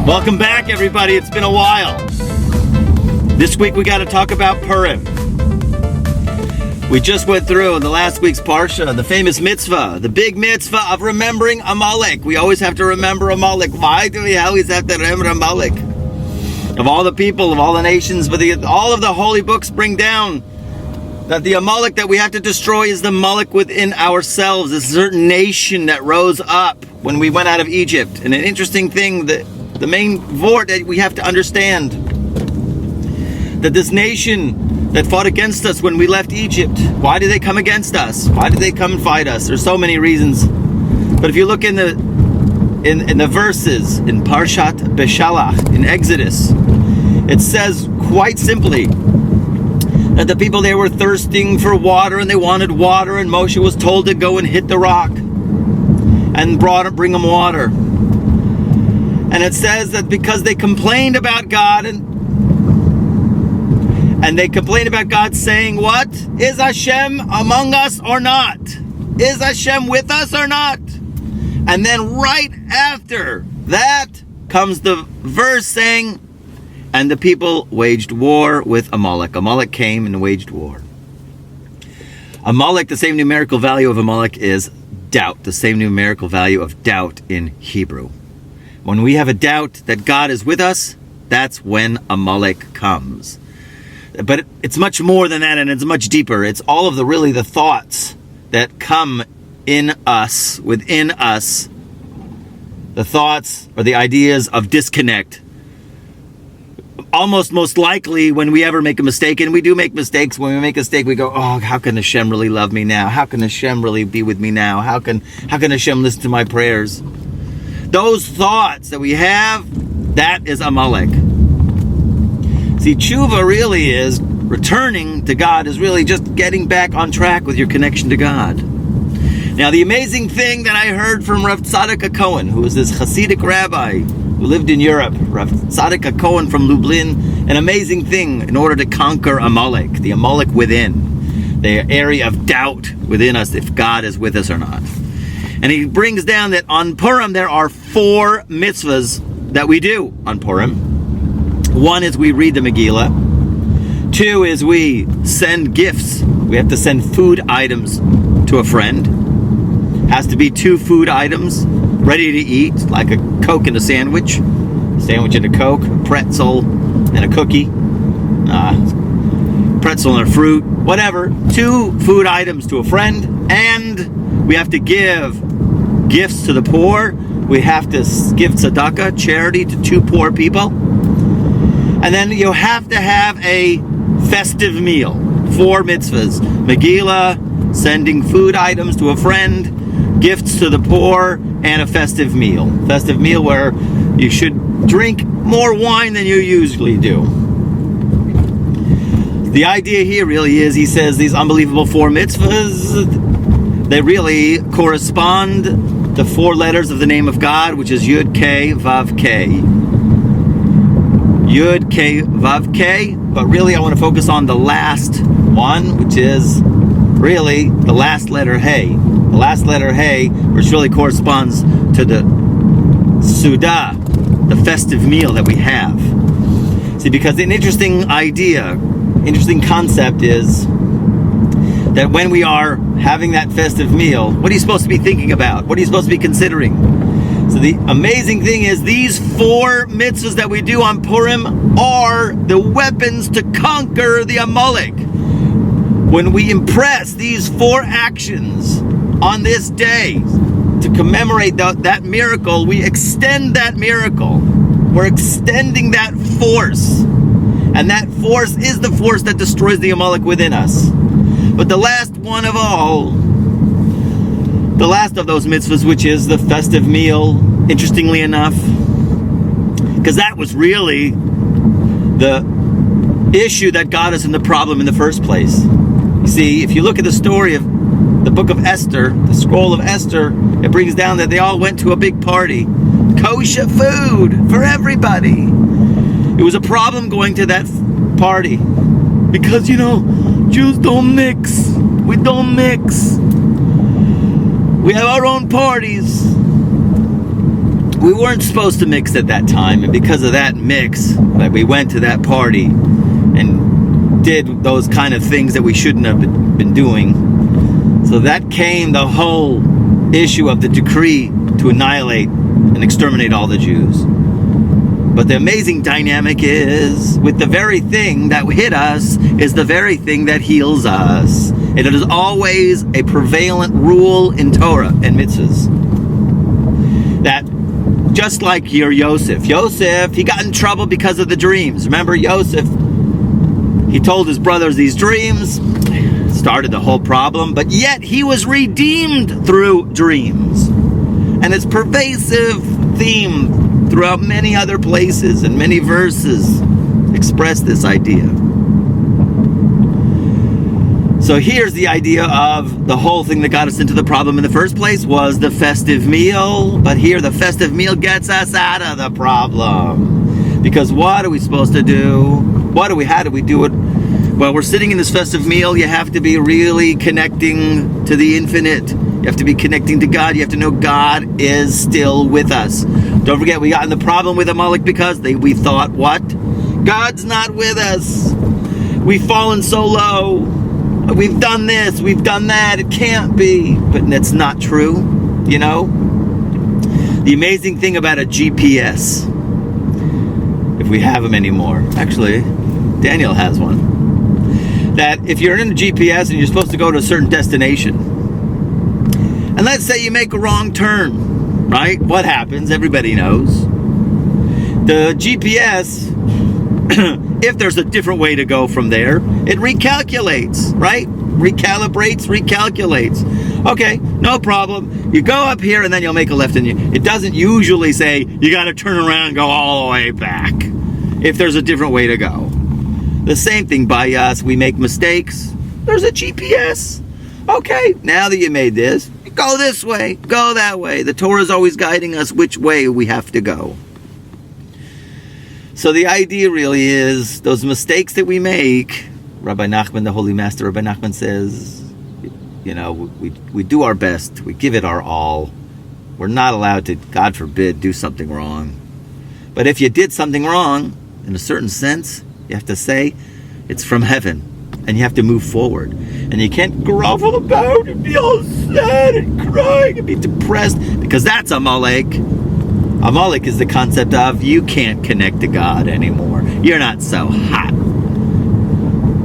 Welcome back, everybody. It's been a while. This week we got to talk about Purim. We just went through in the last week's Parsha, the famous mitzvah, the big mitzvah of remembering Amalek. We always have to remember Amalek. Why do we always have to remember Amalek? Of all the people, of all the nations, but all of the holy books bring down that the Amalek that we have to destroy is the Amalek within ourselves, a certain nation that rose up when we went out of Egypt. And an interesting thing, the main vort that we have to understand, that this nation that fought against us when we left Egypt, why did they come against us? Why did they come and fight us? There's so many reasons. But if you look in the verses in Parshat Beshalach, in Exodus, it says quite simply that the people there were thirsting for water and they wanted water, and Moshe was told to go and hit the rock and bring them water. And it says that because they complained about God and they complained about God saying, what? Is Hashem among us or not? Is Hashem with us or not? And then right after that comes the verse saying, and the people waged war with Amalek. Amalek came and waged war. Amalek, the same numerical value of Amalek is doubt. The same numerical value of doubt in Hebrew. When we have a doubt that God is with us, that's when Amalek comes. But it's much more than that, and it's much deeper. It's all of the thoughts that come in us, within us. The thoughts or the ideas of disconnect. Almost most likely when we ever make a mistake, and we do make mistakes, when we make a mistake we go, oh, how can Hashem really love me now? How can Hashem really be with me now? How can Hashem listen to my prayers? Those thoughts that we have, that is Amalek. See, tshuva really is, returning to God is really just getting back on track with your connection to God. Now, the amazing thing that I heard from Rav Tzaddik Cohen, who was this Hasidic rabbi who lived in Europe, Rav Tzaddik Cohen from Lublin, an amazing thing in order to conquer Amalek, the Amalek within, the area of doubt within us if God is with us or not. And he brings down that on Purim there are 4 mitzvahs that we do on Purim. 1 is we read the Megillah. 2 is we send gifts. We have to send food items to a friend. Has to be 2 food items ready to eat, like a Coke and a sandwich and a Coke, a pretzel and a cookie, pretzel and a fruit, whatever. 2 food items to a friend, and we have to give gifts to the poor. We have to give tzedakah, charity, to 2 poor people. And then you have to have a festive meal. 4 mitzvahs. Megillah, sending food items to a friend, gifts to the poor, and a festive meal. Festive meal where you should drink more wine than you usually do. The idea here really is, he says, these unbelievable 4 mitzvahs, they really correspond to 4 letters of the name of God, which is Yud K Vav K. Yud K Vav K, but really I want to focus on the last one, which is really the last letter Hey. The last letter Hey, which really corresponds to the Suda, the festive meal that we have. See, because an interesting idea, interesting concept is that when we are having that festive meal, what are you supposed to be thinking about? What are you supposed to be considering? So the amazing thing is these 4 mitzvahs that we do on Purim are the weapons to conquer the Amalek. When we impress these 4 actions on this day to commemorate that miracle, we extend that miracle. We're extending that force. And that force is the force that destroys the Amalek within us. But the last one of all, the last of those mitzvahs, which is the festive meal, interestingly enough, because that was really the issue that got us in the problem in the first place. You see, if you look at the story of the book of Esther, the scroll of Esther, it brings down that they all went to a big party. Kosher food for everybody. It was a problem going to that party because, Jews don't mix. We don't mix. We have our own parties. we weren't supposed to mix at that time, and because of that mix, like, we went to that party and did those kind of things that we shouldn't have been doing. So that came the whole issue of the decree to annihilate and exterminate all the Jews. But the amazing dynamic is, with the very thing that hit us is the very thing that heals us. It is always a prevalent rule in Torah and mitzvahs. That just like your Yosef, he got in trouble because of the dreams. Remember Yosef, he told his brothers these dreams, started the whole problem, but yet he was redeemed through dreams. And it's pervasive theme throughout many other places and many verses express this idea. So here's the idea of the whole thing that got us into the problem in the first place was the festive meal. But here the festive meal gets us out of the problem. Because what are we supposed to do? How do we do it? Well, we're sitting in this festive meal. You have to be really connecting to the infinite. You have to be connecting to God. You have to know God is still with us. Don't forget, we got in the problem with Amalek because we thought, what? God's not with us. We've fallen so low. We've done this. We've done that. It can't be. But that's not true, you know? The amazing thing about a GPS, if we have them anymore. Actually, Daniel has one. That if you're in a GPS and you're supposed to go to a certain destination, and let's say you make a wrong turn, right? What happens? Everybody knows. The GPS, if there's a different way to go from there, it recalculates, right? Recalculates. Okay, no problem. You go up here and then you'll make a left, and it doesn't usually say you got to turn around and go all the way back if there's a different way to go. The same thing by us. We make mistakes. There's a GPS. Okay, now that you made this, go this way, go that way. The Torah is always guiding us which way we have to go. So the idea really is those mistakes that we make. Rabbi Nachman, the Holy Master, Rabbi Nachman says, you know, we do our best. We give it our all. We're not allowed to, God forbid, do something wrong. But if you did something wrong, in a certain sense, you have to say it's from heaven. And you have to move forward. And you can't grovel about and be all sad and crying and be depressed, because that's Amalek. Amalek is the concept of you can't connect to God anymore. You're not so hot.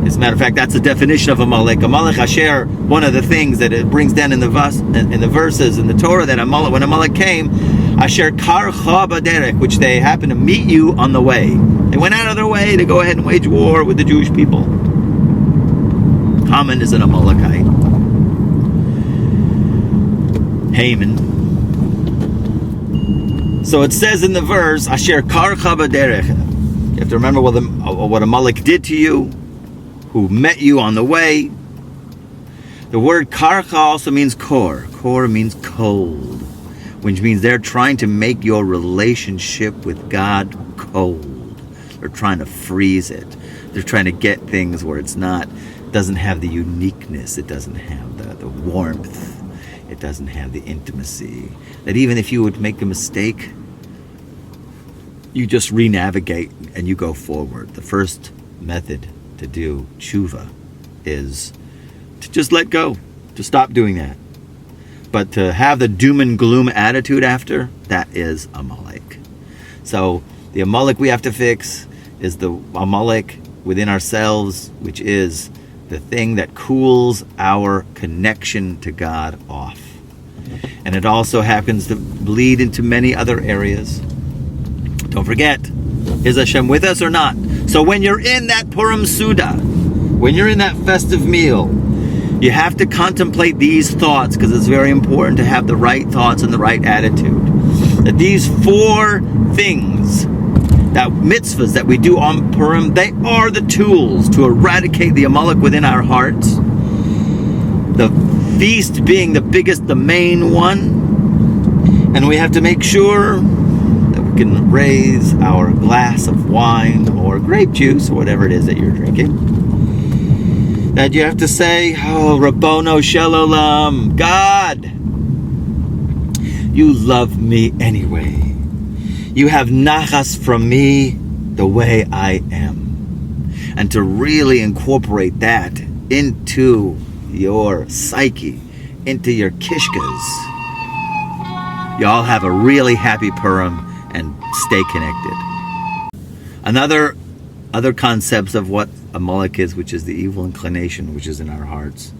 As a matter of fact, that's the definition of Amalek. Amalek Asher, one of the things that it brings down in the verses in the Torah, that when Amalek came, Asher karcha b'derech, which they happened to meet you on the way. They went out of their way to go ahead and wage war with the Jewish people. Haman is an Amalekite. Haman. So it says in the verse, Asher karcha b'derech. You have to remember what Amalek did to you, who met you on the way. The word karcha also means kor. Kor means cold, which means they're trying to make your relationship with God cold. They're trying to freeze it. They're trying to get things where it's not. Doesn't have the uniqueness, it doesn't have the warmth, it doesn't have the intimacy, that even if you would make a mistake, you just re-navigate and you go forward. The first method to do tshuva is to just let go, to stop doing that. But to have the doom and gloom attitude after, that is Amalek. So the Amalek we have to fix is the Amalek within ourselves, which is the thing that cools our connection to God off. And it also happens to bleed into many other areas. Don't forget, is Hashem with us or not? So when you're in that Purim Suda, when you're in that festive meal, you have to contemplate these thoughts, because it's very important to have the right thoughts and the right attitude. That these 4 things, that mitzvahs that we do on Purim, they are the tools to eradicate the Amalek within our hearts. The feast being the biggest, the main one. And we have to make sure that we can raise our glass of wine or grape juice or whatever it is that you're drinking. That you have to say, oh, Rabbono Shel Olam, God, you love me anyway. You have nachas from me the way I am. And to really incorporate that into your psyche, into your kishkas, y'all have a really happy Purim and stay connected. Other concepts of what Amalek is, which is the evil inclination which is in our hearts.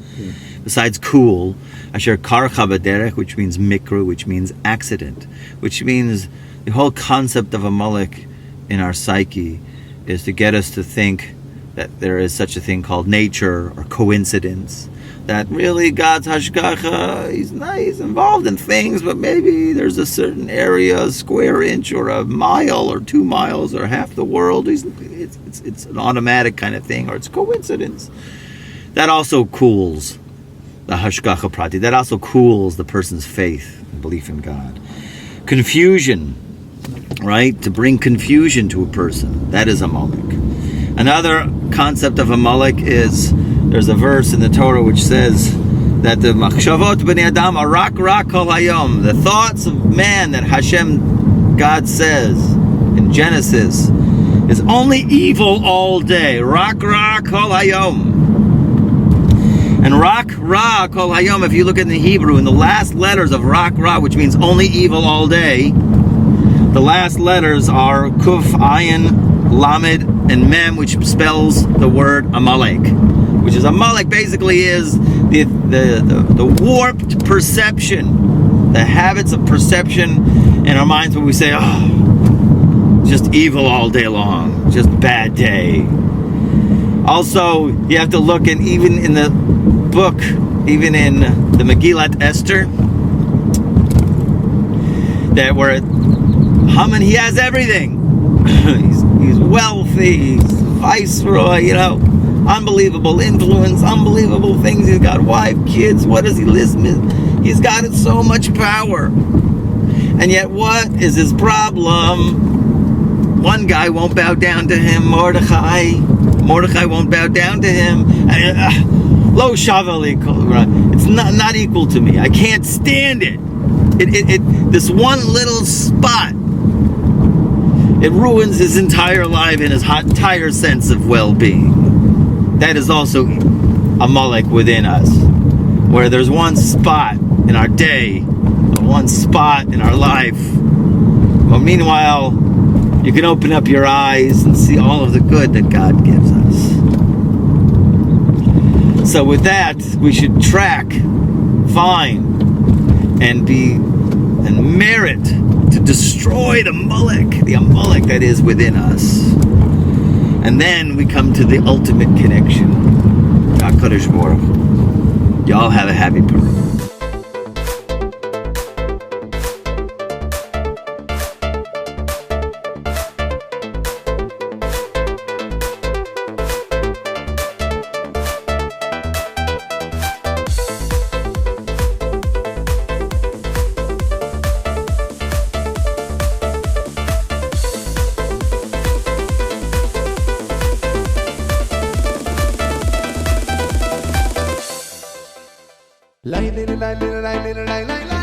Besides kul, asher karcha b'derech, which means mikra, which means accident, which means the whole concept of Amalek in our psyche is to get us to think that there is such a thing called nature or coincidence, that really God's hashgacha, he's involved in things, but maybe there's a certain area, a square inch or a mile or 2 miles or half the world. It's an automatic kind of thing, or it's coincidence. That also cools the hashgacha prati. That also cools the person's faith and belief in God. Confusion, right? To bring confusion to a person, that is Amalek. Another concept of Amalek is, there's a verse in the Torah which says that the machshavot b'nei adam are rak kol hayom. The thoughts of man that Hashem, God says in Genesis, is only evil all day. Rak kol hayom. And rak kol hayom, if you look in the Hebrew, in the last letters of rak, which means only evil all day, the last letters are kuf, ayin, lamed, and mem, which spells the word Amalek. Which is Amalek basically is the warped perception, the habits of perception in our minds when we say, oh, just evil all day long, just bad day. Also, you have to look, and even in the book, even in the Megillat Esther, that where Haman, he has everything. he's wealthy, he's viceroy, unbelievable influence, unbelievable things. He's got wife, kids. What does he listen? He's got so much power. And yet what is his problem? One guy won't bow down to him, Mordechai. Mordechai won't bow down to him. Lo shavali, it's not equal to me. I can't stand it. This one little spot, it ruins his entire life and his entire sense of well-being. That is also Amalek within us, where there's one spot in our day, one spot in our life. But meanwhile, you can open up your eyes and see all of the good that God gives us. So with that, we should track, find, and merit to destroy the Amalek that is within us. And then we come to the ultimate connection, HaKadosh Baruch Hu. Y'all have a happy Purim. La la la la la la la la la.